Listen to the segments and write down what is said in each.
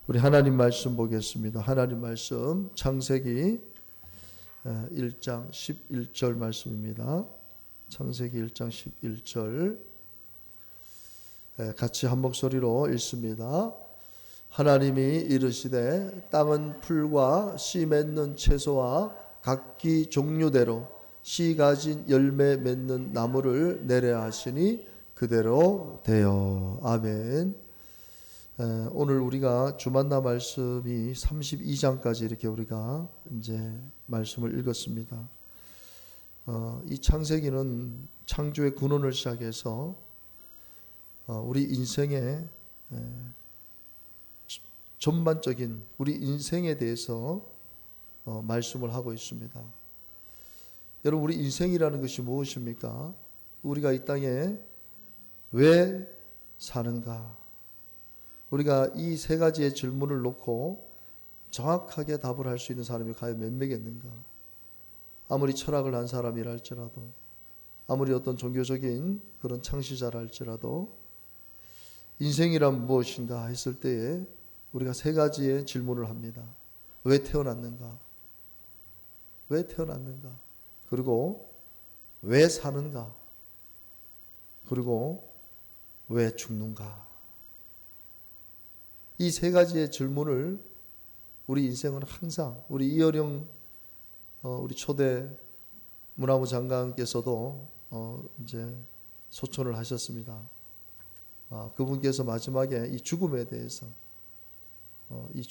우리 하나님 말씀 보겠습니다. 하나님 말씀 창세기 1장 11절 말씀입니다. 창세기 1장 11절 같이 한 목소리로 읽습니다. 하나님이 이르시되 땅은 풀과 씨 맺는 채소와 각기 종류대로 씨 가진 열매 맺는 나무를 내려 하시니 그대로 되어. 아멘. 오늘 우리가 주만나 말씀이 32장까지 이렇게 우리가 이제 말씀을 읽었습니다. 이 창세기는 창조의 근원을 시작해서 우리 인생의 전반적인 우리 인생에 대해서 말씀을 하고 있습니다. 여러분, 우리 인생이라는 것이 무엇입니까? 우리가 이 땅에 왜 사는가? 우리가 이 세 가지의 질문을 놓고 정확하게 답을 할 수 있는 사람이 과연 몇 명이겠는가? 아무리 철학을 한 사람이라 할지라도, 아무리 어떤 종교적인 그런 창시자라 할지라도, 인생이란 무엇인가 했을 때에 우리가 세 가지의 질문을 합니다. 왜 태어났는가? 왜 태어났는가? 그리고 왜 사는가? 그리고 왜 죽는가? 이 세 가지의 질문을 우리 인생은 항상, 우리 이어령 우리 초대 문화부 장관께서도 이제 소천을 하셨습니다. 그분께서 마지막에 이 죽음에 대해서 이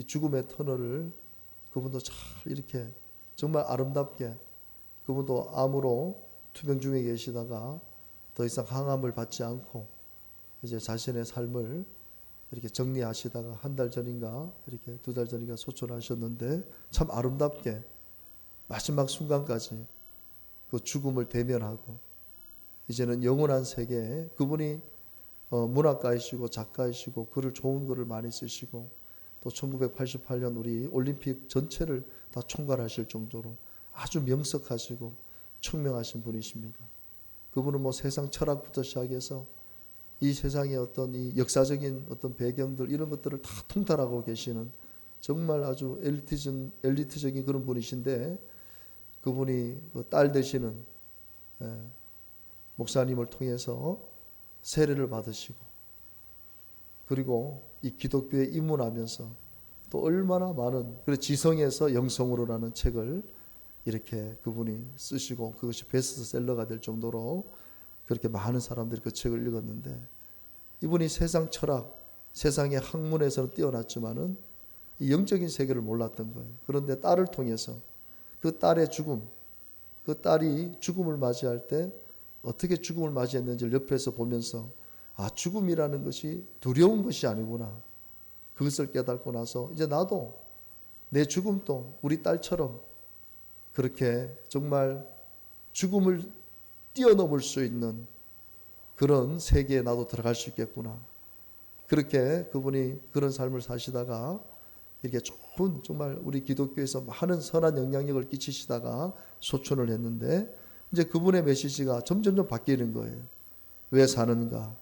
죽음의 터널을 그분도 잘 이렇게 정말 아름답게, 그분도 암으로 투병 중에 계시다가 더 이상 항암을 받지 않고 이제 자신의 삶을 이렇게 정리하시다가 한 달 전인가 이렇게 두 달 전인가 소천하셨는데, 참 아름답게 마지막 순간까지 그 죽음을 대면하고 이제는 영원한 세계에, 그분이 문학가이시고 작가이시고 글을 좋은 글을 많이 쓰시고 또 1988년 우리 올림픽 전체를 다 총괄하실 정도로 아주 명석하시고 청명하신 분이십니다. 그분은 뭐 세상 철학부터 시작해서 이 세상의 어떤 이 역사적인 어떤 배경들 이런 것들을 다 통달하고 계시는 정말 아주 엘리트적인 그런 분이신데, 그분이 딸 되시는 목사님을 통해서 세례를 받으시고, 그리고 이 기독교에 입문하면서 또 얼마나 많은, 그래서 지성에서 영성으로라는 책을 이렇게 그분이 쓰시고 그것이 베스트셀러가 될 정도로 그렇게 많은 사람들이 그 책을 읽었는데, 이분이 세상 철학, 세상의 학문에서는 뛰어났지만은 이 영적인 세계를 몰랐던 거예요. 그런데 딸을 통해서 그 딸의 죽음, 그 딸이 죽음을 맞이할 때 어떻게 죽음을 맞이했는지를 옆에서 보면서, 죽음이라는 것이 두려운 것이 아니구나, 그것을 깨닫고 나서 이제 나도 내 죽음도 우리 딸처럼 그렇게 정말 죽음을 뛰어넘을 수 있는 그런 세계에 나도 들어갈 수 있겠구나. 그렇게 그분이 그런 삶을 사시다가 이렇게 좋은, 정말 우리 기독교에서 많은 선한 영향력을 끼치시다가 소천을 했는데, 이제 그분의 메시지가 점점 바뀌는 거예요. 왜 사는가?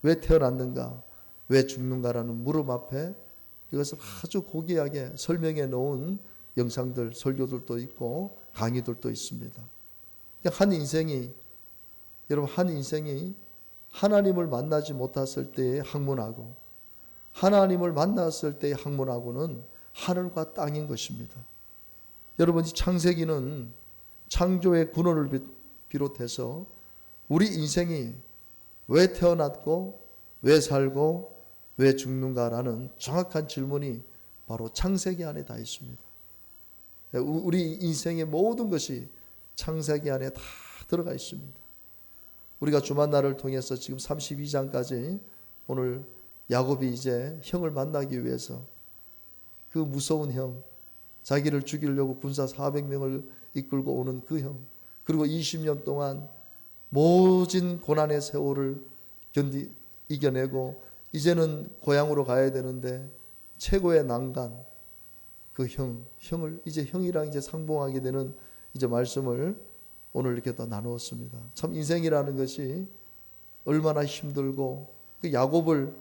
왜 태어났는가? 왜 죽는가라는 물음 앞에 이것을 아주 고귀하게 설명해 놓은 영상들, 설교들도 있고 강의들도 있습니다. 한 인생이, 여러분, 한 인생이 하나님을 만나지 못했을 때의 학문하고 하나님을 만났을 때의 학문하고는 하늘과 땅인 것입니다. 여러분, 이 창세기는 창조의 근원을 비롯해서 우리 인생이 왜 태어났고 왜 살고 왜 죽는가라는 정확한 질문이 바로 창세기 안에 다 있습니다. 우리 인생의 모든 것이 창세기 안에 다 들어가 있습니다. 우리가 주만나를 통해서 지금 32장까지 오늘 야곱이 이제 형을 만나기 위해서 그 무서운 형, 자기를 죽이려고 군사 400명을 이끌고 오는 그 형, 그리고 20년 동안 모진 고난의 세월을 이겨내고 이제는 고향으로 가야 되는데 최고의 난간, 그 형을 이제 형이랑 이제 상봉하게 되는 이제 말씀을 오늘 이렇게 또 나누었습니다. 참 인생이라는 것이 얼마나 힘들고, 그 야곱을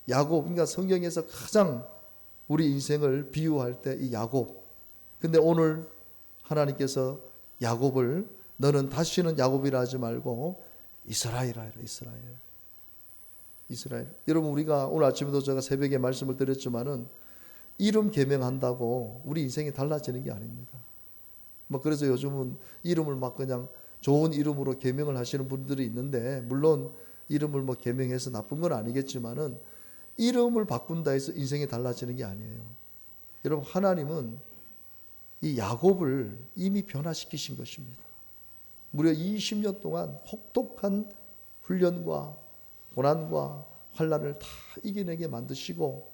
야곱, 그러니까 성경에서 가장 우리 인생을 비유할 때 이 야곱. 근데 오늘 하나님께서 야곱을 너는 다시는 야곱이라 하지 말고 이스라엘이라 해라. 이스라엘. 여러분, 우리가 오늘 아침에도 제가 새벽에 말씀을 드렸지만은 이름 개명한다고 우리 인생이 달라지는 게 아닙니다. 뭐 그래서 요즘은 이름을 막 그냥 좋은 이름으로 개명을 하시는 분들이 있는데, 물론 이름을 뭐 개명해서 나쁜 건 아니겠지만은 이름을 바꾼다 해서 인생이 달라지는 게 아니에요. 여러분, 하나님은 이 야곱을 이미 변화시키신 것입니다. 무려 20년 동안 혹독한 훈련과 고난과 환난을 다 이겨내게 만드시고,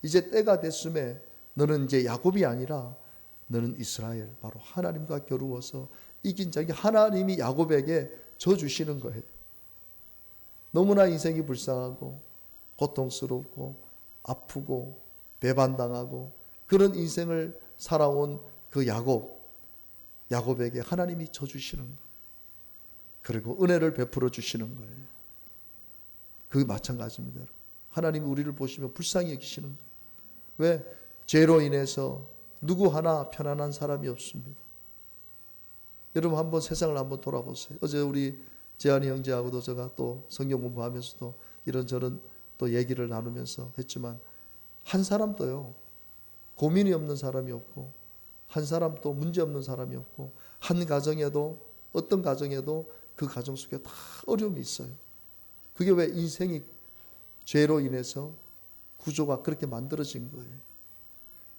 이제 때가 됐음에 너는 이제 야곱이 아니라 너는 이스라엘, 바로 하나님과 겨루어서 이긴 자기, 하나님이 야곱에게 져 주시는 거예요. 너무나 인생이 불쌍하고 고통스럽고 아프고 배반당하고 그런 인생을 살아온 그 야곱에게 하나님이 져 주시는 거예요. 그리고 은혜를 베풀어 주시는 거예요. 그 마찬가지입니다. 하나님이 우리를 보시면 불쌍히 여기시는 거예요. 왜? 죄로 인해서 누구 하나 편안한 사람이 없습니다. 여러분, 한번 세상을 한번 돌아보세요. 어제 우리 재한이 형제하고도 제가 또 성경 공부하면서도 이런저런 또 얘기를 나누면서 했지만, 한 사람도요 고민이 없는 사람이 없고, 한 사람도 문제 없는 사람이 없고, 한 가정에도, 어떤 가정에도 그 가정 속에 다 어려움이 있어요. 그게 왜? 인생이 죄로 인해서 구조가 그렇게 만들어진 거예요.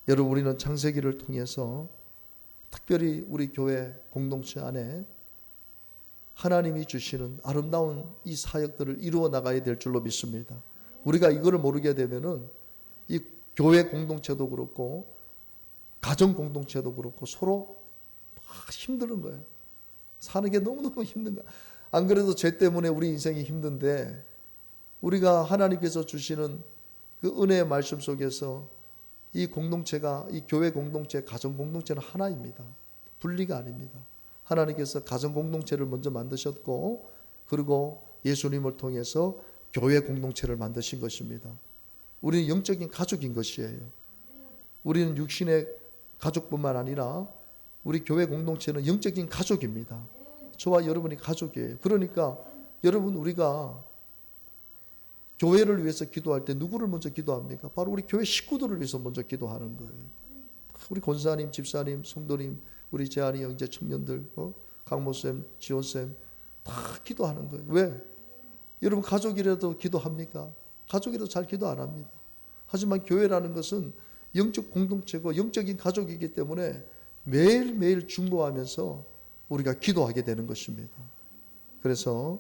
여러분, 우리는 창세기를 통해서 특별히 우리 교회 공동체 안에 하나님이 주시는 아름다운 이 사역들을 이루어 나가야 될 줄로 믿습니다. 우리가 이거를 모르게 되면은 이 교회 공동체도 그렇고 가정 공동체도 그렇고 서로 막 힘드는 거예요. 사는 게 너무너무 힘든 거예요. 안 그래도 죄 때문에 우리 인생이 힘든데, 우리가 하나님께서 주시는 그 은혜의 말씀 속에서 이 공동체가, 이 교회 공동체, 가정 공동체는 하나입니다. 분리가 아닙니다. 하나님께서 가정 공동체를 먼저 만드셨고, 그리고 예수님을 통해서 교회 공동체를 만드신 것입니다. 우리는 영적인 가족인 것이에요. 우리는 육신의 가족뿐만 아니라 우리 교회 공동체는 영적인 가족입니다. 저와 여러분이 가족이에요. 그러니까 여러분, 우리가 교회를 위해서 기도할 때 누구를 먼저 기도합니까? 바로 우리 교회 식구들을 위해서 먼저 기도하는 거예요. 우리 권사님, 집사님, 성도님, 우리 재한이 형제 청년들, 강모쌤, 지원쌤 다 기도하는 거예요. 왜? 여러분, 가족이라도 기도합니까? 가족이라도 잘 기도 안 합니다. 하지만 교회라는 것은 영적 공동체고 영적인 가족이기 때문에 매일매일 중보하면서 우리가 기도하게 되는 것입니다. 그래서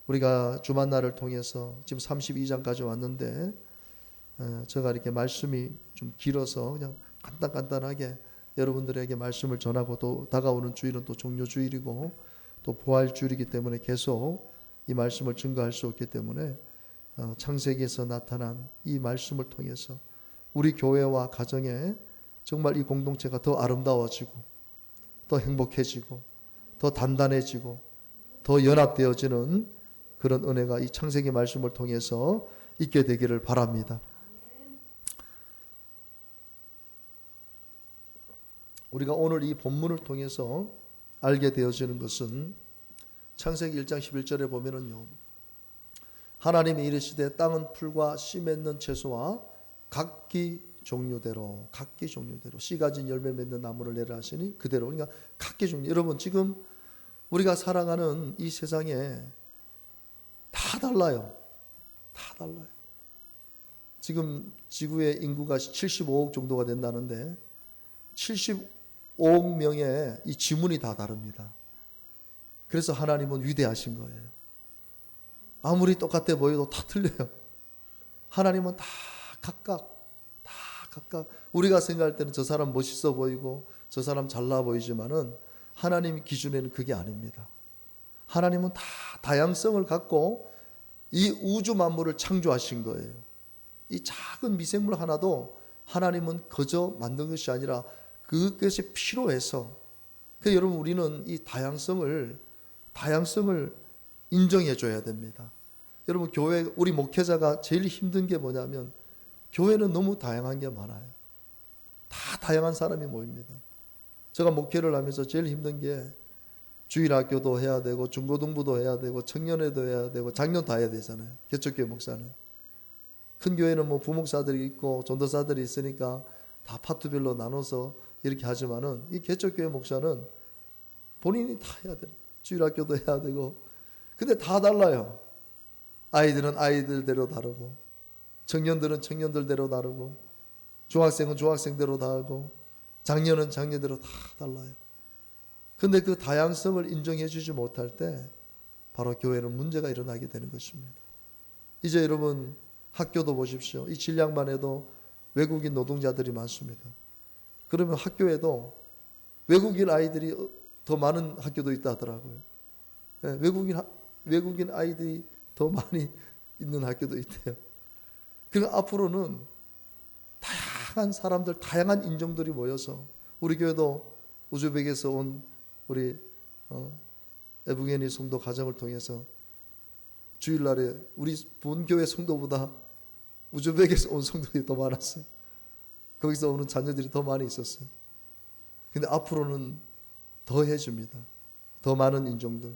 우리가 주만날을 통해서 지금 32장까지 왔는데, 제가 이렇게 말씀이 좀 길어서 그냥 간단하게 여러분들에게 말씀을 전하고, 또 다가오는 주일은 또 종료주일이고 또 부활주일이기 때문에 계속 이 말씀을 증거할 수 없기 때문에 창세기에서 나타난 이 말씀을 통해서 우리 교회와 가정에 정말 이 공동체가 더 아름다워지고 더 행복해지고 더 단단해지고 더 연합되어지는 그런 은혜가 이 창세기 말씀을 통해서 있게 되기를 바랍니다. 우리가 오늘 이 본문을 통해서 알게 되어지는 것은 창세기 1장 11절에 보면은요, 하나님이 이르시되 땅은 풀과 씨 맺는 채소와 각기 종류대로 씨 가진 열매 맺는 나무를 내라 하시니 그대로. 그러니까 각기 종류. 여러분, 지금 우리가 살아가는 이 세상에 다 달라요. 다 달라요. 지금 지구의 인구가 75억 정도가 된다는데 75억 명의 이 지문이 다 다릅니다. 그래서 하나님은 위대하신 거예요. 아무리 똑같아 보여도 다 틀려요. 하나님은 다 각각 우리가 생각할 때는 저 사람 멋있어 보이고 저 사람 잘나 보이지만은 하나님 기준에는 그게 아닙니다. 하나님은 다 다양성을 갖고 이 우주 만물을 창조하신 거예요. 이 작은 미생물 하나도 하나님은 그저 만든 것이 아니라 그것이 필요해서. 그래서 여러분, 우리는 이 다양성을 인정해 줘야 됩니다. 여러분 교회 우리 목회자가 제일 힘든 게 뭐냐면 교회는 너무 다양한 게 많아요. 다 다양한 사람이 모입니다. 제가 목회를 하면서 제일 힘든 게 주일학교도 해야 되고 중고등부도 해야 되고 청년회도 해야 되고 작년 다 해야 되잖아요. 개척교회 목사는. 큰 교회는 뭐 부목사들이 있고 전도사들이 있으니까 다 파트별로 나눠서 이렇게 하지만은 이 개척교회 목사는 본인이 다 해야 돼요. 주일학교도 해야 되고. 근데 다 달라요. 아이들은 아이들대로 다르고 청년들은 청년들대로 다르고 중학생은 중학생대로 다르고 장년은 장년대로 다 달라요. 근데 그 다양성을 인정해 주지 못할 때 바로 교회는 문제가 일어나게 되는 것입니다. 이제 여러분 학교도 보십시오. 이 진량만 해도 외국인 노동자들이 많습니다. 그러면 학교에도 외국인 아이들이 더 많은 학교도 있다 하더라고요. 네, 외국인 아이들이 더 많이 있는 학교도 있대요. 그러니까 앞으로는 다양한 사람들, 다양한 인종들이 모여서 우리 교회도 우즈벡에서 온 우리 에브게니 성도 가정을 통해서 주일날에 우리 본교회 성도보다 우즈벡에서 온 성도들이 더 많았어요. 거기서 오는 자녀들이 더 많이 있었어요. 근데 앞으로는 더 해줍니다. 더 많은 인종들,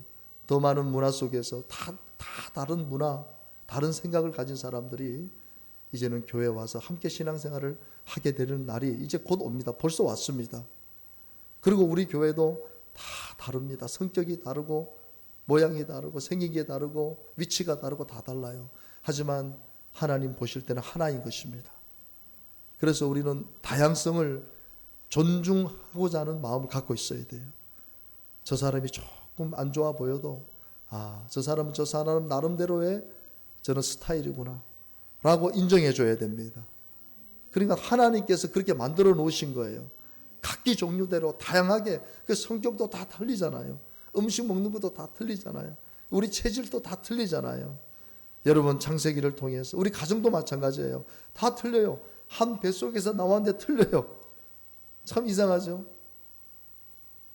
더 많은 문화 속에서 다 다른 문화, 다른 생각을 가진 사람들이 이제는 교회에 와서 함께 신앙생활을 하게 되는 날이 이제 곧 옵니다. 벌써 왔습니다. 그리고 우리 교회도 다 다릅니다. 성격이 다르고 모양이 다르고 생긴 게 다르고 위치가 다르고 다 달라요. 하지만 하나님 보실 때는 하나인 것입니다. 그래서 우리는 다양성을 존중하고자 하는 마음을 갖고 있어야 돼요. 저 사람이 조금 안 좋아 보여도 저 사람은 저 사람 나름대로의 저는 스타일이구나 라고 인정해 줘야 됩니다. 그러니까 하나님께서 그렇게 만들어 놓으신 거예요. 각기 종류대로 다양하게. 그 성격도 다 틀리잖아요. 음식 먹는 것도 다 틀리잖아요. 우리 체질도 다 틀리잖아요. 여러분 창세기를 통해서 우리 가정도 마찬가지예요. 다 틀려요. 한 뱃속에서 나왔는데 틀려요. 참 이상하죠.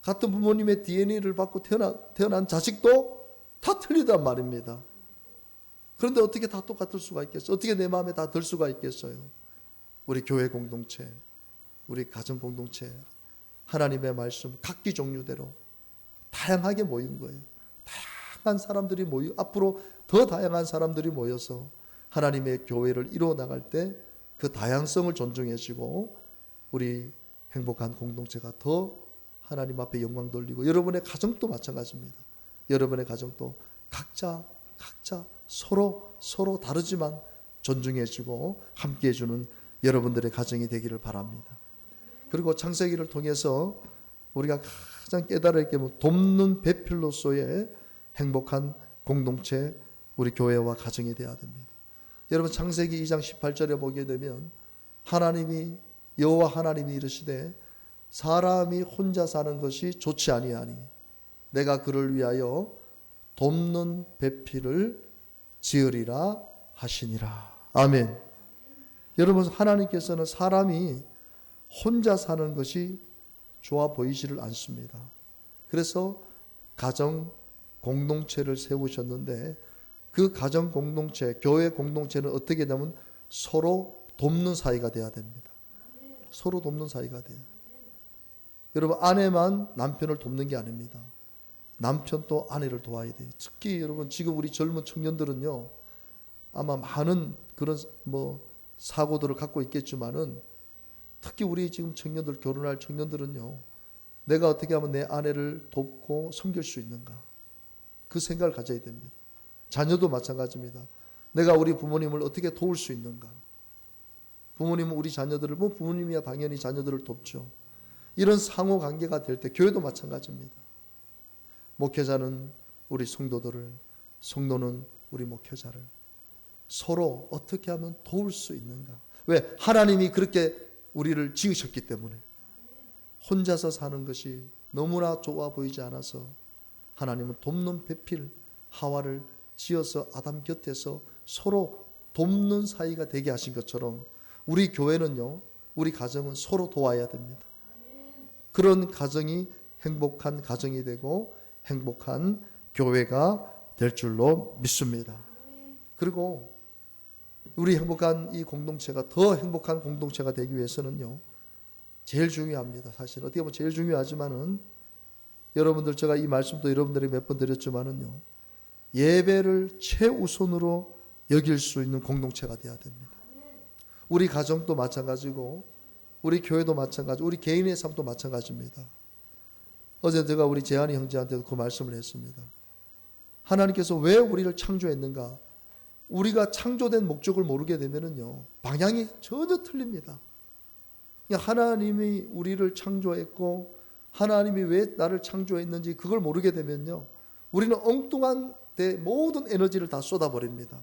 같은 부모님의 DNA를 받고 태어난 자식도 다 틀리단 말입니다. 그런데 어떻게 다 똑같을 수가 있겠어요? 어떻게 내 마음에 다 들 수가 있겠어요? 우리 교회 공동체, 우리 가정 공동체, 하나님의 말씀 각기 종류대로 다양하게 모인 거예요. 다양한 사람들이 앞으로 더 다양한 사람들이 모여서 하나님의 교회를 이루어 나갈 때 그 다양성을 존중해주고 우리 행복한 공동체가 더 하나님 앞에 영광 돌리고, 여러분의 가정도 마찬가지입니다. 여러분의 가정도 각자 서로 다르지만 존중해주고 함께해주는 여러분들의 가정이 되기를 바랍니다. 그리고 창세기를 통해서 우리가 가장 깨달을 게 돕는 배필로서의 행복한 공동체, 우리 교회와 가정이 되어야 됩니다. 여러분 창세기 2장 18절에 보게 되면 여호와 하나님이 이르시되 사람이 혼자 사는 것이 좋지 아니하니 내가 그를 위하여 돕는 배필을 지으리라 하시니라. 아멘. 여러분 하나님께서는 사람이 혼자 사는 것이 좋아 보이지를 않습니다. 그래서 가정 공동체를 세우셨는데 그 가정 공동체, 교회 공동체는 어떻게 되면 서로 돕는 사이가 돼야 됩니다. 서로 돕는 사이가 돼요. 여러분 아내만 남편을 돕는 게 아닙니다. 남편도 아내를 도와야 돼요. 특히 여러분 지금 우리 젊은 청년들은요, 아마 많은 그런 사고들을 갖고 있겠지만은 특히 우리 지금 청년들, 결혼할 청년들은요, 내가 어떻게 하면 내 아내를 돕고 섬길 수 있는가, 그 생각을 가져야 됩니다. 자녀도 마찬가지입니다. 내가 우리 부모님을 어떻게 도울 수 있는가. 부모님은 우리 자녀들을, 부모님이야 당연히 자녀들을 돕죠. 이런 상호 관계가 될 때 교회도 마찬가지입니다. 목회자는 우리 성도들을, 성도는 우리 목회자를 서로 어떻게 하면 도울 수 있는가. 왜? 하나님이 그렇게 우리를 지으셨기 때문에. 혼자서 사는 것이 너무나 좋아 보이지 않아서 하나님은 돕는 배필 하와를 지어서 아담 곁에서 서로 돕는 사이가 되게 하신 것처럼 우리 교회는요, 우리 가정은 서로 도와야 됩니다. 그런 가정이 행복한 가정이 되고 행복한 교회가 될 줄로 믿습니다. 그리고 우리 행복한 이 공동체가 더 행복한 공동체가 되기 위해서는요, 제일 중요합니다. 사실 어떻게 보면 제일 중요하지만은 여러분들, 제가 이 말씀도 여러분들에게 몇 번 드렸지만은요, 예배를 최우선으로 여길 수 있는 공동체가 되어야 됩니다. 우리 가정도 마찬가지고 우리 교회도 마찬가지, 우리 개인의 삶도 마찬가지입니다. 어제 제가 우리 재한이 형제한테도 그 말씀을 했습니다. 하나님께서 왜 우리를 창조했는가? 우리가 창조된 목적을 모르게 되면은요, 방향이 전혀 틀립니다. 하나님이 우리를 창조했고 하나님이 왜 나를 창조했는지 그걸 모르게 되면요, 우리는 엉뚱한 데 모든 에너지를 다 쏟아버립니다.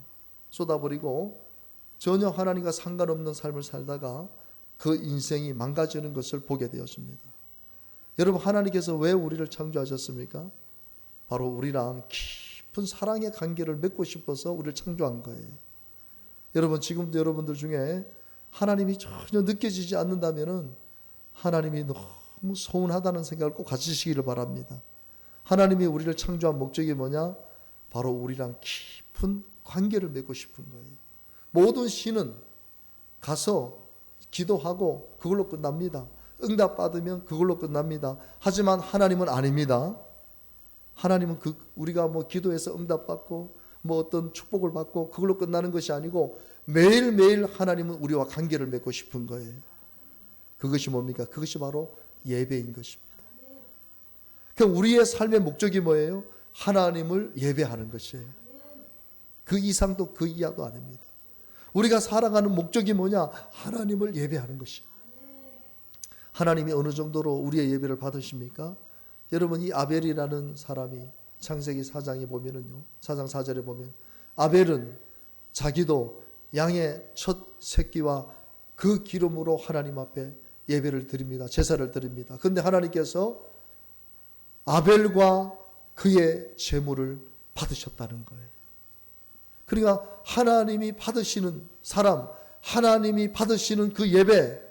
쏟아버리고 전혀 하나님과 상관없는 삶을 살다가 그 인생이 망가지는 것을 보게 되었습니다. 여러분, 하나님께서 왜 우리를 창조하셨습니까? 바로 우리랑 깊은 사랑의 관계를 맺고 싶어서 우리를 창조한 거예요. 여러분, 지금도 여러분들 중에 하나님이 전혀 느껴지지 않는다면은 하나님이 너무 서운하다는 생각을 꼭 가지시기를 바랍니다. 하나님이 우리를 창조한 목적이 뭐냐? 바로 우리랑 깊은 관계를 맺고 싶은 거예요. 모든 신은 가서 기도하고 그걸로 끝납니다. 응답받으면 그걸로 끝납니다. 하지만 하나님은 아닙니다. 하나님은 우리가 기도해서 응답받고 어떤 축복을 받고 그걸로 끝나는 것이 아니고 매일매일 하나님은 우리와 관계를 맺고 싶은 거예요. 그것이 뭡니까? 그것이 바로 예배인 것입니다. 그럼 우리의 삶의 목적이 뭐예요? 하나님을 예배하는 것이에요. 그 이상도 그 이하도 아닙니다. 우리가 살아가는 목적이 뭐냐? 하나님을 예배하는 것이에요. 하나님이 어느 정도로 우리의 예배를 받으십니까? 여러분, 이 아벨이라는 사람이 창세기 4장에 보면은요, 4장 4절에 보면 아벨은 자기도 양의 첫 새끼와 그 기름으로 하나님 앞에 예배를 드립니다. 제사를 드립니다. 그런데 하나님께서 아벨과 그의 제물을 받으셨다는 거예요. 그러니까 하나님이 받으시는 사람, 하나님이 받으시는 그 예배,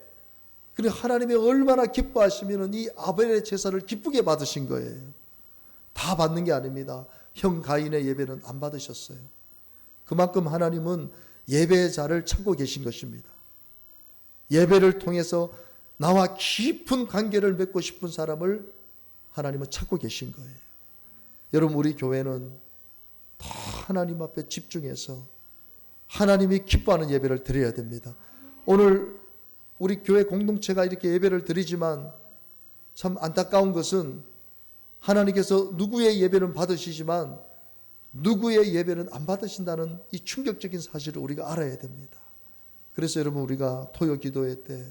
그리고 하나님이 얼마나 기뻐하시면 이 아벨의 제사를 기쁘게 받으신 거예요. 다 받는 게 아닙니다. 형 가인의 예배는 안 받으셨어요. 그만큼 하나님은 예배의 자를 찾고 계신 것입니다. 예배를 통해서 나와 깊은 관계를 맺고 싶은 사람을 하나님은 찾고 계신 거예요. 여러분, 우리 교회는 더 하나님 앞에 집중해서 하나님이 기뻐하는 예배를 드려야 됩니다. 오늘 우리 교회 공동체가 이렇게 예배를 드리지만 참 안타까운 것은 하나님께서 누구의 예배는 받으시지만 누구의 예배는 안 받으신다는 이 충격적인 사실을 우리가 알아야 됩니다. 그래서 여러분, 우리가 토요 기도회 때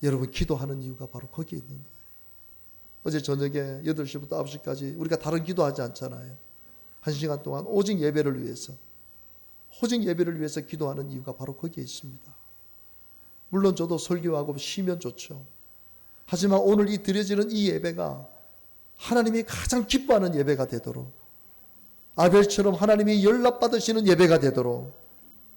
여러분 기도하는 이유가 바로 거기에 있는 거예요. 어제 저녁에 8시부터 9시까지 우리가 다른 기도하지 않잖아요. 1시간 동안 오직 예배를 위해서, 오직 예배를 위해서 기도하는 이유가 바로 거기에 있습니다. 물론 저도 설교하고 쉬면 좋죠. 하지만 오늘 이 드려지는 이 예배가 하나님이 가장 기뻐하는 예배가 되도록, 아벨처럼 하나님이 연락받으시는 예배가 되도록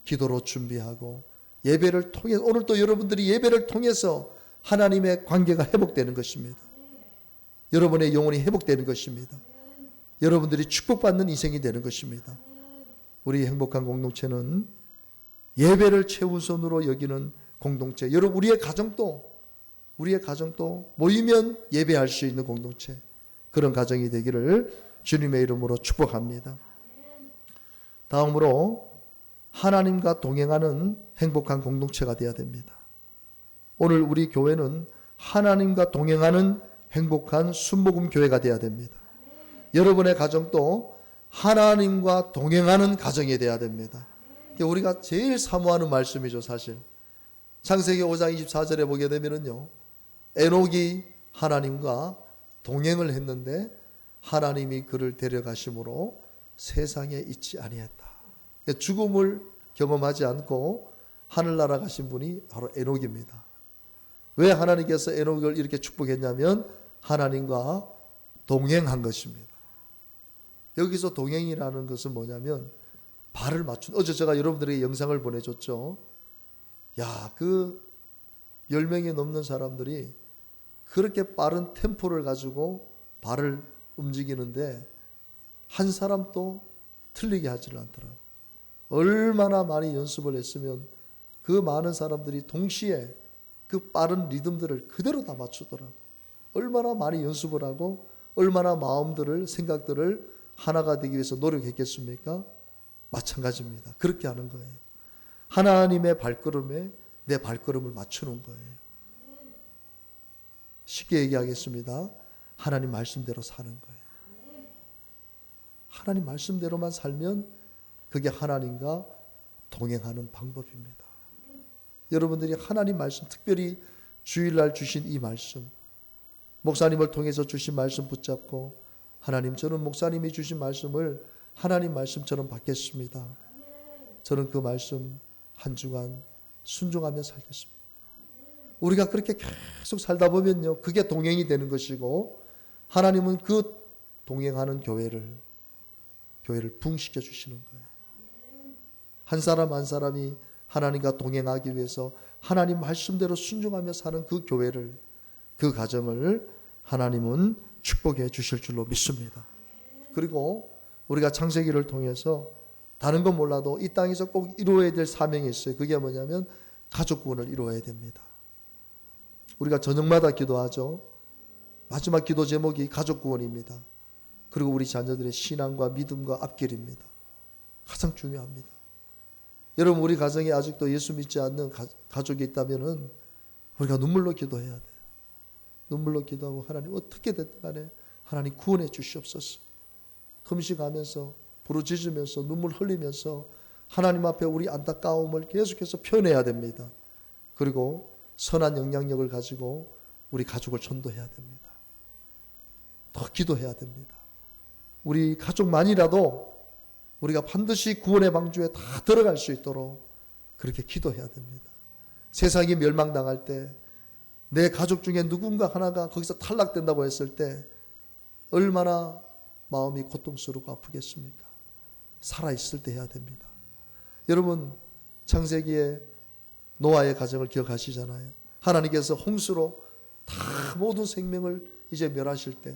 기도로 준비하고, 예배를 통해 오늘 또 여러분들이 예배를 통해서 하나님의 관계가 회복되는 것입니다. 여러분의 영혼이 회복되는 것입니다. 여러분들이 축복받는 인생이 되는 것입니다. 우리 행복한 공동체는 예배를 최우선으로 여기는 공동체. 여러분, 우리의 가정도 모이면 예배할 수 있는 공동체, 그런 가정이 되기를 주님의 이름으로 축복합니다. 다음으로 하나님과 동행하는 행복한 공동체가 되어야 됩니다. 오늘 우리 교회는 하나님과 동행하는 행복한 순복음 교회가 되어야 됩니다. 여러분의 가정도 하나님과 동행하는 가정이 되어야 됩니다. 우리가 제일 사모하는 말씀이죠, 사실. 창세기 5장 24절에 보게 되면은요, 에녹이 하나님과 동행을 했는데 하나님이 그를 데려가심으로 세상에 있지 아니했다. 죽음을 경험하지 않고 하늘나라 가신 분이 바로 에녹입니다. 왜 하나님께서 에녹을 이렇게 축복했냐면 하나님과 동행한 것입니다. 여기서 동행이라는 것은 뭐냐면 발을 맞춘, 어제 제가 여러분들에게 영상을 보내줬죠. 야, 그 10명이 넘는 사람들이 그렇게 빠른 템포를 가지고 발을 움직이는데 한 사람도 틀리게 하지를 않더라고요. 얼마나 많이 연습을 했으면 그 많은 사람들이 동시에 그 빠른 리듬들을 그대로 다 맞추더라고. 얼마나 많이 연습을 하고 얼마나 마음들을 생각들을 하나가 되기 위해서 노력했겠습니까? 마찬가지입니다. 그렇게 하는 거예요. 하나님의 발걸음에 내 발걸음을 맞추는 거예요. 쉽게 얘기하겠습니다. 하나님 말씀대로 사는 거예요. 하나님 말씀대로만 살면 그게 하나님과 동행하는 방법입니다. 여러분들이 하나님 말씀, 특별히 주일날 주신 이 말씀, 목사님을 통해서 주신 말씀 붙잡고 하나님, 저는 목사님이 주신 말씀을 하나님 말씀처럼 받겠습니다. 저는 그 말씀 한 주간 순종하며 살겠습니다. 우리가 그렇게 계속 살다 보면요, 그게 동행이 되는 것이고 하나님은 그 동행하는 교회를 부흥시켜 주시는 거예요. 한 사람 한 사람이 하나님과 동행하기 위해서 하나님 말씀대로 순종하며 사는 그 교회를, 그 가정을 하나님은 축복해 주실 줄로 믿습니다. 그리고 우리가 창세기를 통해서 다른 건 몰라도 이 땅에서 꼭 이루어야 될 사명이 있어요. 그게 뭐냐면 가족 구원을 이루어야 됩니다. 우리가 저녁마다 기도하죠. 마지막 기도 제목이 가족 구원입니다. 그리고 우리 자녀들의 신앙과 믿음과 앞길입니다. 가장 중요합니다. 여러분, 우리 가정에 아직도 예수 믿지 않는 가족이 있다면 우리가 눈물로 기도해야 돼요. 눈물로 기도하고 하나님 어떻게 됐든 간에 하나님 구원해 주시옵소서. 금식하면서 부르짖으면서 눈물 흘리면서 하나님 앞에 우리 안타까움을 계속해서 표현해야 됩니다. 그리고 선한 영향력을 가지고 우리 가족을 전도해야 됩니다. 더 기도해야 됩니다. 우리 가족만이라도 우리가 반드시 구원의 방주에 다 들어갈 수 있도록 그렇게 기도해야 됩니다. 세상이 멸망당할 때 내 가족 중에 누군가 하나가 거기서 탈락된다고 했을 때 얼마나 마음이 고통스럽고 아프겠습니까? 살아있을 때 해야 됩니다. 여러분, 창세기에 노아의 가정을 기억하시잖아요. 하나님께서 홍수로 다 모든 생명을 이제 멸하실 때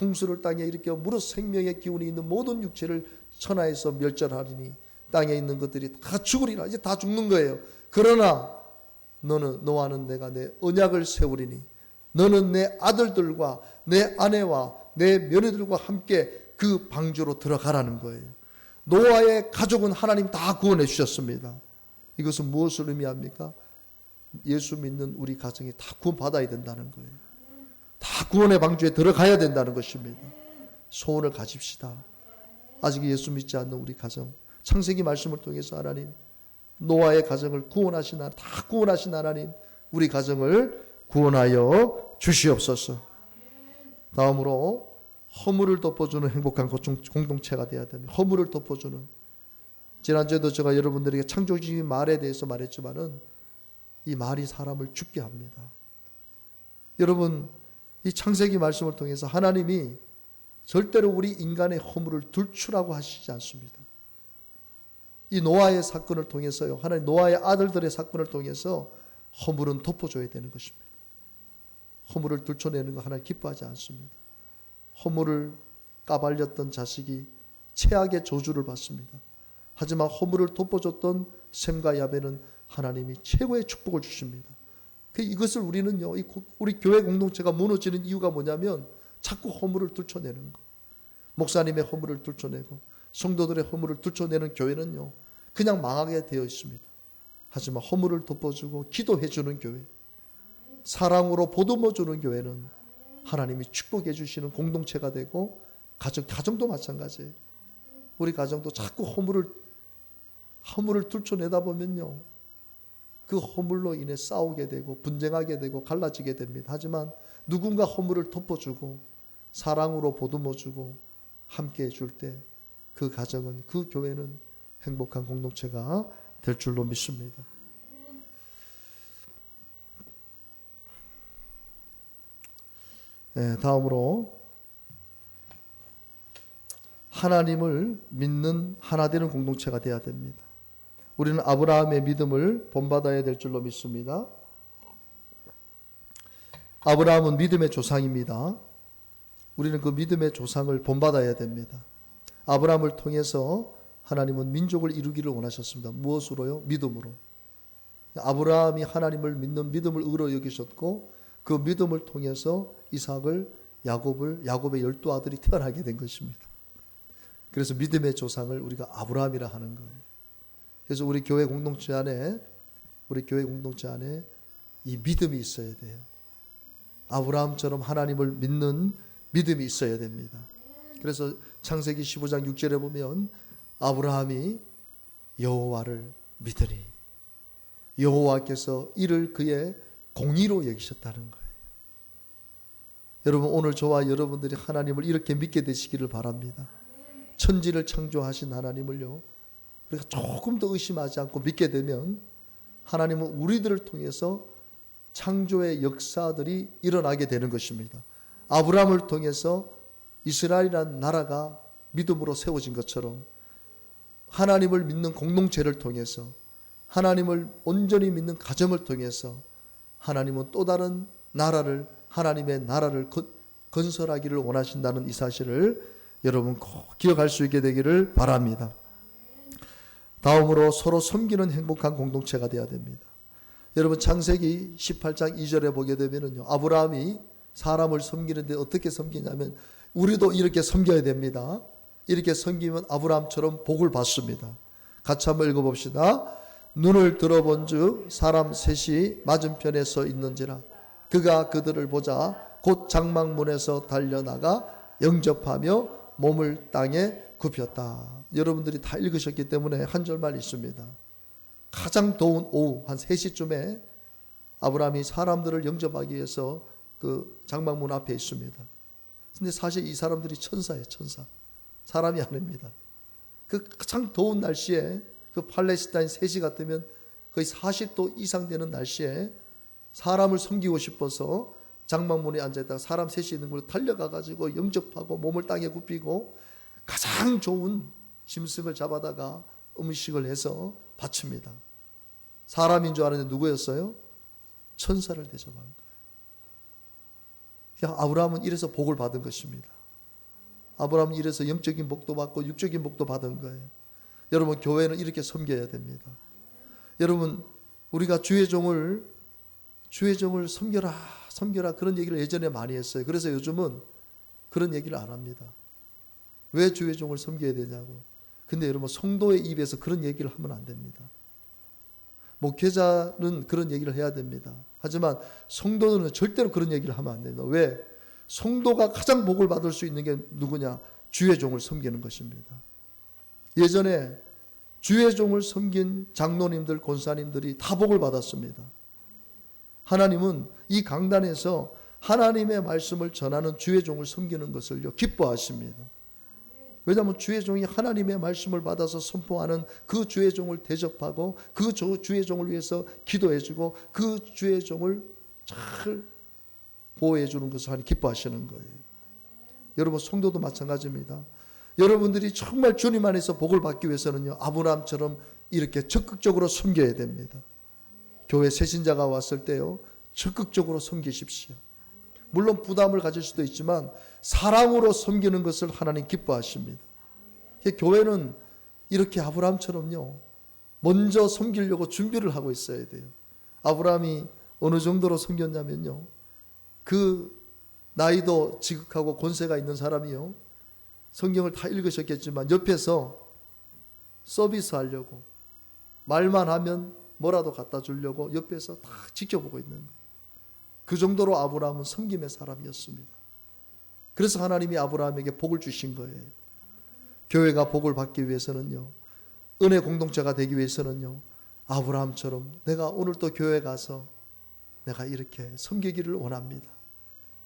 홍수를 땅에 일으켜 무릇 생명의 기운이 있는 모든 육체를 천하에서 멸절하리니 땅에 있는 것들이 다 죽으리라. 이제 다 죽는 거예요. 그러나 너와는 내가 내 언약을 세우리니 너는 내 아들들과 내 아내와 내 며느리들과 함께 그 방주로 들어가라는 거예요. 노아의 가족은 하나님 다 구원해 주셨습니다. 이것은 무엇을 의미합니까? 예수 믿는 우리 가정이 다 구원받아야 된다는 거예요. 다 구원의 방주에 들어가야 된다는 것입니다. 소원을 가집시다. 아직 예수 믿지 않는 우리 가정, 창세기 말씀을 통해서 하나님, 노아의 가정을 구원하신 하나님, 다 구원하신 하나님, 우리 가정을 구원하여 주시옵소서. 다음으로 허물을 덮어주는 행복한 공동체가 되어야 됩니다. 허물을 덮어주는. 지난주에도 제가 여러분들에게 창조적인 말에 대해서 말했지만은 이 말이 사람을 죽게 합니다. 여러분, 이 창세기 말씀을 통해서 하나님이 절대로 우리 인간의 허물을 둘출하고 하시지 않습니다. 이 노아의 사건을 통해서요, 하나님 노아의 아들들의 사건을 통해서 허물은 덮어줘야 되는 것입니다. 허물을 들춰내는 거 하나님 기뻐하지 않습니다. 허물을 까발렸던 자식이 최악의 저주를 받습니다. 하지만 허물을 덮어줬던 셈과 야벳은 하나님이 최고의 축복을 주십니다. 이것을 우리는요, 우리 교회 공동체가 무너지는 이유가 뭐냐면 자꾸 허물을 들춰내는 거. 목사님의 허물을 들춰내고 성도들의 허물을 들춰내는 교회는요, 그냥 망하게 되어 있습니다. 하지만 허물을 덮어주고 기도해주는 교회, 사랑으로 보듬어주는 교회는 하나님이 축복해 주시는 공동체가 되고, 가정도 마찬가지예요. 우리 가정도 자꾸 허물을 들춰내다 보면요, 그 허물로 인해 싸우게 되고 분쟁하게 되고 갈라지게 됩니다. 하지만 누군가 허물을 덮어주고 사랑으로 보듬어주고 함께 해줄 때 그 가정은, 그 교회는 행복한 공동체가 될 줄로 믿습니다. 네, 다음으로 하나님을 믿는 하나 되는 공동체가 되어야 됩니다. 우리는 아브라함의 믿음을 본받아야 될 줄로 믿습니다. 아브라함은 믿음의 조상입니다. 우리는 그 믿음의 조상을 본받아야 됩니다. 아브라함을 통해서 하나님은 민족을 이루기를 원하셨습니다. 무엇으로요? 믿음으로. 아브라함이 하나님을 믿는 믿음을 의로 여기셨고 그 믿음을 통해서 이삭을 야곱의 12아들이 태어나게 된 것입니다. 그래서 믿음의 조상을 우리가 아브라함이라 하는 거예요. 그래서 우리 교회 공동체 안에 이 믿음이 있어야 돼요. 아브라함처럼 하나님을 믿는 믿음이 있어야 됩니다. 그래서 창세기 15장 6절에 보면 아브라함이 여호와를 믿으니 여호와께서 이를 그의 공의로 여기셨다는 거예요. 여러분, 오늘 저와 여러분들이 하나님을 이렇게 믿게 되시기를 바랍니다. 천지를 창조하신 하나님을요, 우리가 조금 더 의심하지 않고 믿게 되면 하나님은 우리들을 통해서 창조의 역사들이 일어나게 되는 것입니다. 아브라함을 통해서 이스라엘이라는 나라가 믿음으로 세워진 것처럼 하나님을 믿는 공동체를 통해서 하나님을 온전히 믿는 가정을 통해서 하나님은 또 다른 나라를, 하나님의 나라를 건설하기를 원하신다는 이 사실을 여러분 꼭 기억할 수 있게 되기를 바랍니다. 다음으로 서로 섬기는 행복한 공동체가 되어야 됩니다. 여러분, 창세기 18장 2절에 보게 되면요, 아브라함이 사람을 섬기는데 어떻게 섬기냐면 우리도 이렇게 섬겨야 됩니다. 이렇게 섬기면 아브라함처럼 복을 받습니다. 같이 한번 읽어봅시다. 눈을 들어본 즉 사람 셋이 맞은편에 서 있는지라 그가 그들을 보자 곧 장막문에서 달려나가 영접하며 몸을 땅에 굽혔다. 여러분들이 다 읽으셨기 때문에 한 절만 있습니다. 가장 더운 오후 한 3시쯤에 아브라함이 사람들을 영접하기 위해서 그 장막문 앞에 있습니다. 근데 사실 이 사람들이 천사예요. 천사. 사람이 아닙니다. 그 가장 더운 날씨에 그 팔레스타인 3시 같으면 거의 40도 이상 되는 날씨에 사람을 섬기고 싶어서 장막문에 앉아있다가 사람 셋이 있는 걸 달려가가지고 영접하고 몸을 땅에 굽히고 가장 좋은 짐승을 잡아다가 음식을 해서 바칩니다. 사람인 줄 알았는데 누구였어요? 천사를 대접한 거예요. 아브라함은 이래서 복을 받은 것입니다. 아브라함은 이래서 영적인 복도 받고 육적인 복도 받은 거예요. 여러분, 교회는 이렇게 섬겨야 됩니다. 여러분, 우리가 주의 종을 섬겨라 그런 얘기를 예전에 많이 했어요. 그래서 요즘은 그런 얘기를 안 합니다. 왜 주의 종을 섬겨야 되냐고. 근데 여러분, 성도의 입에서 그런 얘기를 하면 안 됩니다. 목회자는 그런 얘기를 해야 됩니다. 하지만 성도는 절대로 그런 얘기를 하면 안 됩니다. 왜? 성도가 가장 복을 받을 수 있는 게 누구냐? 주의 종을 섬기는 것입니다. 예전에 주의 종을 섬긴 장로님들, 권사님들이 다 복을 받았습니다. 하나님은 이 강단에서 하나님의 말씀을 전하는 주의 종을 섬기는 것을 기뻐하십니다. 왜냐하면 주의 종이 하나님의 말씀을 받아서 선포하는 그 주의 종을 대접하고 그 주의 종을 위해서 기도해주고 그 주의 종을 잘 보호해 주는 것을 하나님 기뻐하시는 거예요. 여러분, 성도도 마찬가지입니다. 여러분들이 정말 주님 안에서 복을 받기 위해서는요, 아브라함처럼 이렇게 적극적으로 섬겨야 됩니다. 교회 새신자가 왔을 때요, 적극적으로 섬기십시오. 물론 부담을 가질 수도 있지만 사랑으로 섬기는 것을 하나님 기뻐하십니다. 교회는 이렇게 아브라함처럼요, 먼저 섬기려고 준비를 하고 있어야 돼요. 아브라함이 어느 정도로 섬겼냐면요, 그 나이도 지극하고 권세가 있는 사람이요, 성경을 다 읽으셨겠지만 옆에서 서비스 하려고, 말만 하면 뭐라도 갖다 주려고 옆에서 다 지켜보고 있는 거예요. 그 정도로 아브라함은 섬김의 사람이었습니다. 그래서 하나님이 아브라함에게 복을 주신 거예요. 교회가 복을 받기 위해서는요, 은혜 공동체가 되기 위해서는요, 아브라함처럼 내가 오늘 또 교회 가서 내가 이렇게 섬기기를 원합니다.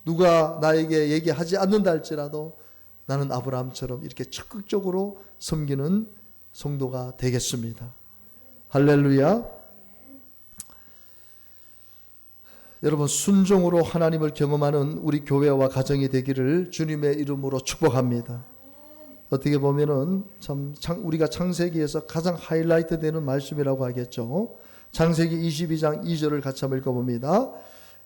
누가 나에게 얘기하지 않는다 할지라도 나는 아브라함처럼 이렇게 적극적으로 섬기는 성도가 되겠습니다. 할렐루야. 여러분, 순종으로 하나님을 경험하는 우리 교회와 가정이 되기를 주님의 이름으로 축복합니다. 어떻게 보면은 참 우리가 창세기에서 가장 하이라이트 되는 말씀이라고 하겠죠. 창세기 22장 2절을 같이 한번 읽어봅니다.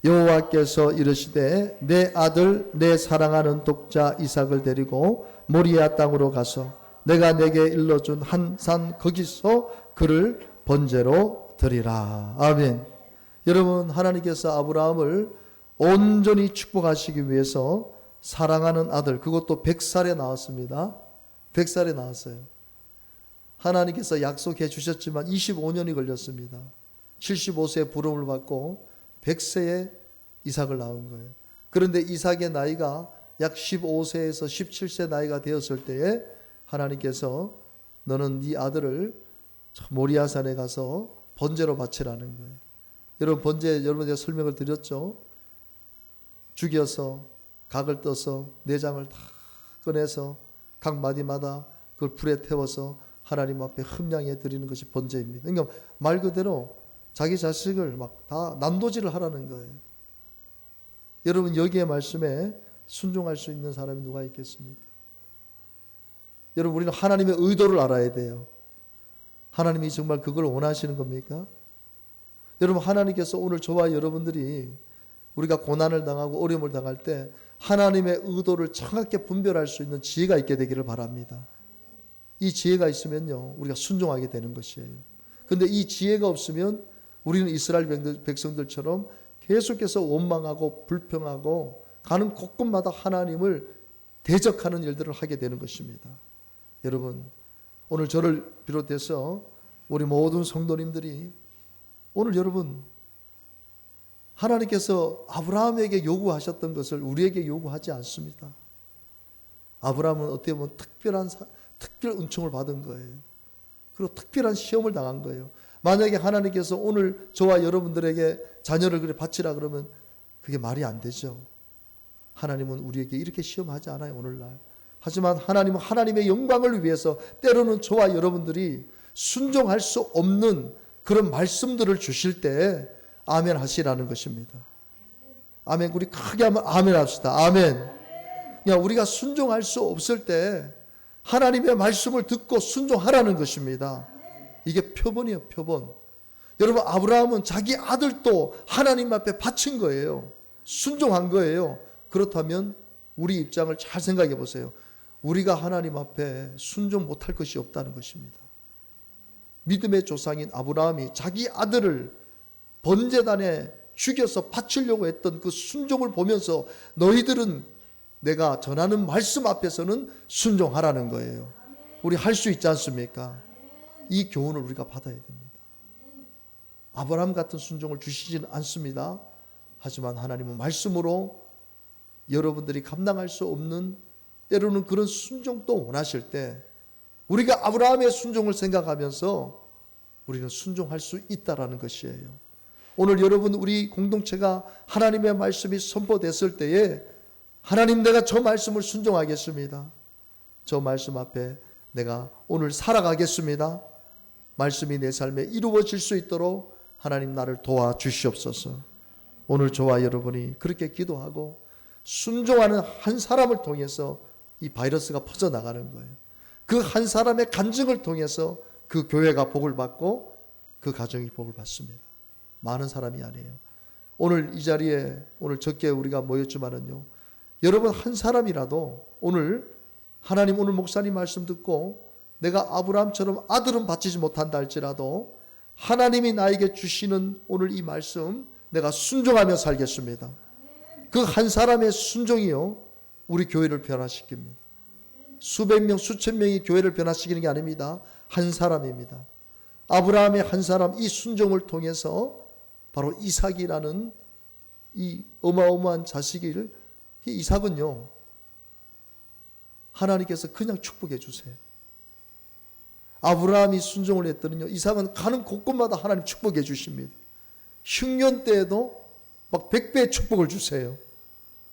여호와께서 이르시되 내 아들 내 사랑하는 독자 이삭을 데리고 모리아 땅으로 가서 내가 내게 일러준 한 산 거기서 그를 번제로 드리라. 아멘. 여러분, 하나님께서 아브라함을 온전히 축복하시기 위해서 사랑하는 아들, 그것도 100살에 나왔습니다. 100살에 나왔어요. 하나님께서 약속해 주셨지만 25년이 걸렸습니다. 75세에 부름을 받고 100세에 이삭을 낳은 거예요. 그런데 이삭의 나이가 약 15세에서 17세 나이가 되었을 때에 하나님께서 너는 네 아들을 모리아산에 가서 번제로 바치라는 거예요. 여러분, 번제 여러분 제가 설명을 드렸죠. 죽여서 각을 떠서 내장을 다 꺼내서 각 마디마다 그걸 불에 태워서 하나님 앞에 흠양해 드리는 것이 번제입니다. 그러니까 말 그대로 자기 자식을 막 다 난도질을 하라는 거예요. 여러분, 여기에 말씀에 순종할 수 있는 사람이 누가 있겠습니까? 여러분, 우리는 하나님의 의도를 알아야 돼요. 하나님이 정말 그걸 원하시는 겁니까? 여러분, 하나님께서 오늘 저와 여러분들이 우리가 고난을 당하고 어려움을 당할 때 하나님의 의도를 정확하게 분별할 수 있는 지혜가 있게 되기를 바랍니다. 이 지혜가 있으면요, 우리가 순종하게 되는 것이에요. 그런데 이 지혜가 없으면 우리는 이스라엘 백성들처럼 계속해서 원망하고 불평하고 가는 곳곳마다 하나님을 대적하는 일들을 하게 되는 것입니다. 여러분, 오늘 저를 비롯해서 우리 모든 성도님들이 오늘 여러분, 하나님께서 아브라함에게 요구하셨던 것을 우리에게 요구하지 않습니다. 아브라함은 어떻게 보면 특별 은총을 받은 거예요. 그리고 특별한 시험을 당한 거예요. 만약에 하나님께서 오늘 저와 여러분들에게 자녀를 그래 바치라 그러면 그게 말이 안 되죠. 하나님은 우리에게 이렇게 시험하지 않아요, 오늘날. 하지만 하나님은 하나님의 영광을 위해서 때로는 저와 여러분들이 순종할 수 없는 그런 말씀들을 주실 때 아멘 하시라는 것입니다. 아멘. 우리 크게 한번 아멘 합시다. 아멘. 그냥 우리가 순종할 수 없을 때 하나님의 말씀을 듣고 순종하라는 것입니다. 이게 표본이에요, 표본. 여러분, 아브라함은 자기 아들도 하나님 앞에 바친 거예요. 순종한 거예요. 그렇다면 우리 입장을 잘 생각해 보세요. 우리가 하나님 앞에 순종 못할 것이 없다는 것입니다. 믿음의 조상인 아브라함이 자기 아들을 번제단에 죽여서 바치려고 했던 그 순종을 보면서 너희들은 내가 전하는 말씀 앞에서는 순종하라는 거예요. 우리 할 수 있지 않습니까? 이 교훈을 우리가 받아야 됩니다. 아브라함 같은 순종을 주시지는 않습니다. 하지만 하나님은 말씀으로 여러분들이 감당할 수 없는 때로는 그런 순종도 원하실 때 우리가 아브라함의 순종을 생각하면서 우리는 순종할 수 있다라는 것이에요. 오늘 여러분, 우리 공동체가 하나님의 말씀이 선포됐을 때에 하나님, 내가 저 말씀을 순종하겠습니다. 저 말씀 앞에 내가 오늘 살아가겠습니다. 말씀이 내 삶에 이루어질 수 있도록 하나님 나를 도와주시옵소서. 오늘 저와 여러분이 그렇게 기도하고 순종하는 한 사람을 통해서 이 바이러스가 퍼져나가는 거예요. 그 한 사람의 간증을 통해서 그 교회가 복을 받고 그 가정이 복을 받습니다. 많은 사람이 아니에요. 오늘 이 자리에 오늘 적게 우리가 모였지만은요, 여러분 한 사람이라도 오늘 하나님, 오늘 목사님 말씀 듣고 내가 아브라함처럼 아들은 바치지 못한다 할지라도 하나님이 나에게 주시는 오늘 이 말씀 내가 순종하며 살겠습니다. 그 한 사람의 순종이요, 우리 교회를 변화시킵니다. 수백 명, 수천 명이 교회를 변화시키는 게 아닙니다. 한 사람입니다. 아브라함의 한 사람, 이 순종을 통해서 바로 이삭이라는 이 어마어마한 자식을, 이 이삭은요, 하나님께서 그냥 축복해 주세요. 아브라함이 순종을 했더니요, 이삭은 가는 곳곳마다 하나님 축복해 주십니다. 흉년 때에도 막 100배의 축복을 주세요.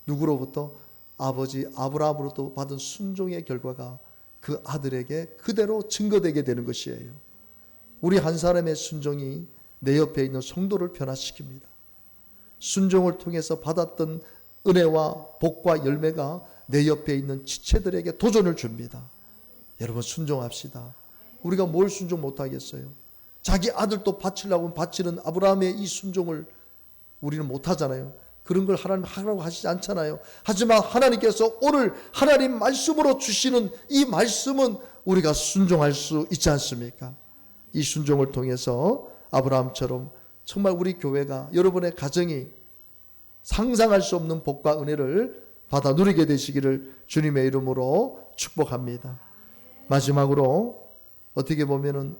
누구로부터? 아버지 아브라함으로부터 받은 순종의 결과가 그 아들에게 그대로 증거되게 되는 것이에요. 우리 한 사람의 순종이 내 옆에 있는 성도를 변화시킵니다. 순종을 통해서 받았던 은혜와 복과 열매가 내 옆에 있는 지체들에게 도전을 줍니다. 여러분, 순종합시다. 우리가 뭘 순종 못하겠어요? 자기 아들도 바치려고 바치는 아브라함의 이 순종을 우리는 못하잖아요. 그런 걸 하나님 하라고 하시지 않잖아요. 하지만 하나님께서 오늘 하나님 말씀으로 주시는 이 말씀은 우리가 순종할 수 있지 않습니까? 이 순종을 통해서 아브라함처럼 정말 우리 교회가, 여러분의 가정이 상상할 수 없는 복과 은혜를 받아 누리게 되시기를 주님의 이름으로 축복합니다. 마지막으로 어떻게 보면은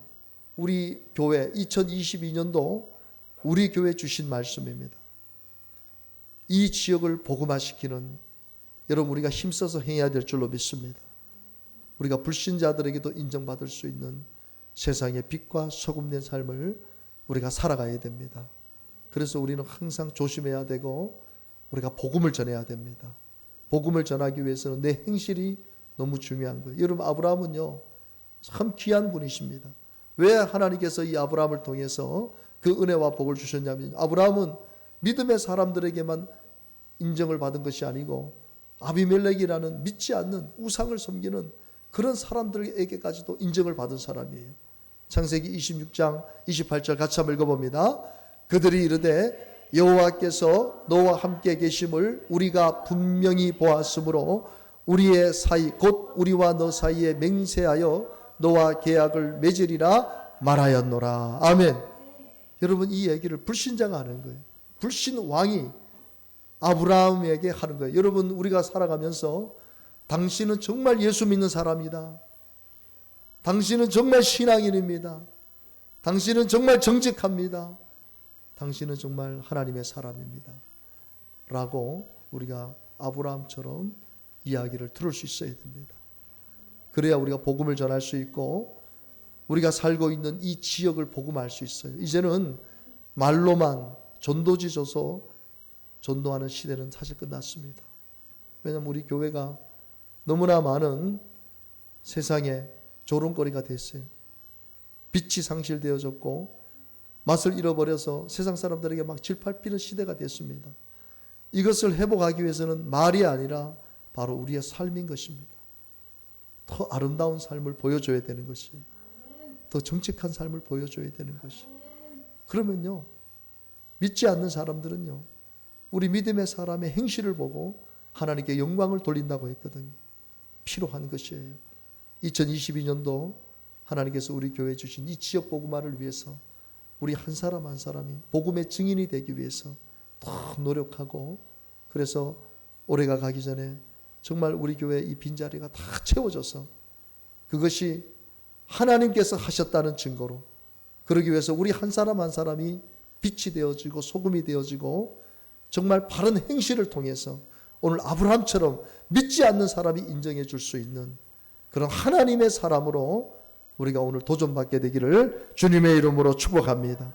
우리 교회 2022년도 우리 교회 주신 말씀입니다. 이 지역을 복음화시키는, 여러분 우리가 힘써서 행해야 될 줄로 믿습니다. 우리가 불신자들에게도 인정받을 수 있는 세상의 빛과 소금된 삶을 우리가 살아가야 됩니다. 그래서 우리는 항상 조심해야 되고 우리가 복음을 전해야 됩니다. 복음을 전하기 위해서는 내 행실이 너무 중요한 거예요. 여러분 아브라함은요 참 귀한 분이십니다. 왜 하나님께서 이 아브라함을 통해서 그 은혜와 복을 주셨냐면, 아브라함은 믿음의 사람들에게만 인정을 받은 것이 아니고 아비멜렉이라는 믿지 않는 우상을 섬기는 그런 사람들에게까지도 인정을 받은 사람이에요. 창세기 26장 28절 같이 한번 읽어봅니다. 그들이 이르되 여호와께서 너와 함께 계심을 우리가 분명히 보았으므로 우리의 사이 곧 우리와 너 사이에 맹세하여 너와 계약을 맺으리라 말하였노라. 아멘. 여러분 이 얘기를 불신자가 하는 거예요. 불신 왕이 아브라함에게 하는 거예요. 여러분 우리가 살아가면서 당신은 정말 예수 믿는 사람이다. 당신은 정말 신앙인입니다. 당신은 정말 정직합니다. 당신은 정말 하나님의 사람입니다. 라고 우리가 아브라함처럼 이야기를 들을 수 있어야 됩니다. 그래야 우리가 복음을 전할 수 있고 우리가 살고 있는 이 지역을 복음할 수 있어요. 이제는 말로만 전도지 줘서 전도하는 시대는 사실 끝났습니다. 왜냐하면 우리 교회가 너무나 많은 세상에 조롱거리가 됐어요. 빛이 상실되어졌고 맛을 잃어버려서 세상 사람들에게 막 질팔피는 시대가 됐습니다. 이것을 회복하기 위해서는 말이 아니라 바로 우리의 삶인 것입니다. 더 아름다운 삶을 보여줘야 되는 것이에요. 더 정직한 삶을 보여줘야 되는 것이에요. 그러면요 믿지 않는 사람들은요 우리 믿음의 사람의 행실을 보고 하나님께 영광을 돌린다고 했거든요. 필요한 것이에요. 2022년도 하나님께서 우리 교회에 주신 이 지역 복음화를 위해서 우리 한 사람 한 사람이 복음의 증인이 되기 위해서 더 노력하고, 그래서 올해가 가기 전에 정말 우리 교회 이 빈자리가 다 채워져서 그것이 하나님께서 하셨다는 증거로, 그러기 위해서 우리 한 사람 한 사람이 빛이 되어지고 소금이 되어지고 정말 바른 행실을 통해서 오늘 아브라함처럼 믿지 않는 사람이 인정해 줄 수 있는 그런 하나님의 사람으로 우리가 오늘 도전받게 되기를 주님의 이름으로 축복합니다.